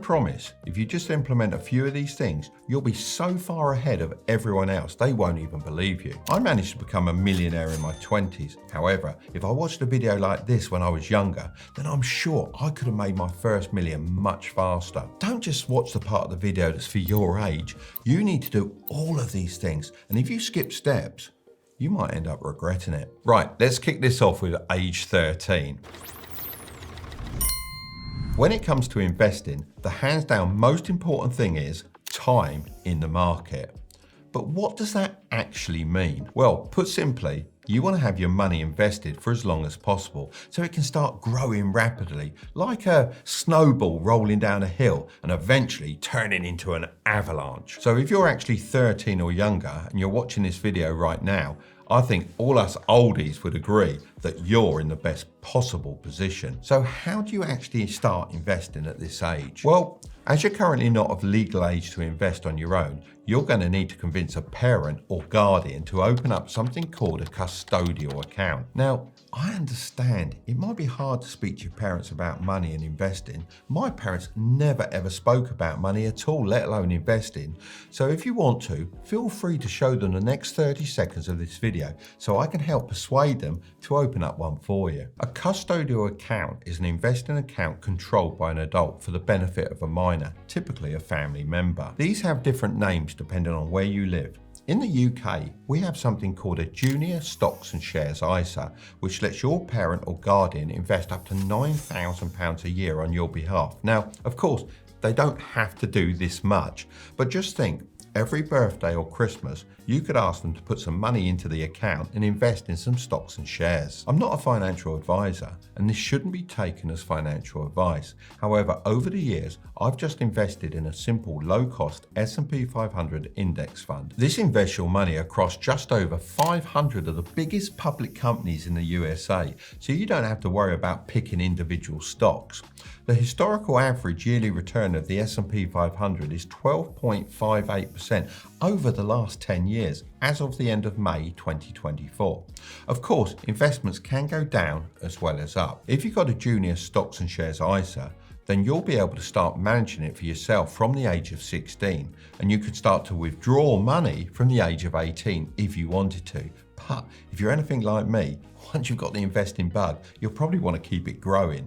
promise, if you just implement a few of these things, you'll be so far ahead of everyone else, they won't even believe you. I managed to become a millionaire in my 20s. However, if I watched a video like this when I was younger, then I'm sure I could have made my first million much faster. Don't just watch the part of the video that's for your age. You need to do all of these things. And if you skip steps, you might end up regretting it. Right, let's kick this off with age 13. When it comes to investing, the hands down most important thing is time in the market. But what does that actually mean? Well, put simply, you want to have your money invested for as long as possible so it can start growing rapidly, like a snowball rolling down a hill and eventually turning into an avalanche. So if you're actually 13 or younger and you're watching this video right now, I think all us oldies would agree that you're in the best possible position. So how do you actually start investing at this age? Well, as you're currently not of legal age to invest on your own, you're going to need to convince a parent or guardian to open up something called a custodial account. Now, I understand it might be hard to speak to your parents about money and investing. My parents never ever spoke about money at all, let alone investing. So if you want to, feel free to show them the next 30 seconds of this video so I can help persuade them to open up one for you. A custodial account is an investing account controlled by an adult for the benefit of a minor, typically a family member. These have different names depending on where you live. In the UK, we have something called a Junior Stocks and Shares ISA, which lets your parent or guardian invest up to £9,000 a year on your behalf. Now, of course, they don't have to do this much, but just think, every birthday or Christmas, you could ask them to put some money into the account and invest in some stocks and shares. I'm not a financial advisor, and this shouldn't be taken as financial advice. However, over the years, I've just invested in a simple low-cost S&P 500 index fund. This invests your money across just over 500 of the biggest public companies in the USA, so you don't have to worry about picking individual stocks. The historical average yearly return of the S&P 500 is 12.58% over the last 10 years, as of the end of May 2024. Of course, investments can go down as well as up. If you've got a Junior Stocks and Shares ISA, then you'll be able to start managing it for yourself from the age of 16, and you could start to withdraw money from the age of 18 if you wanted to. But if you're anything like me, once you've got the investing bug, you'll probably want to keep it growing.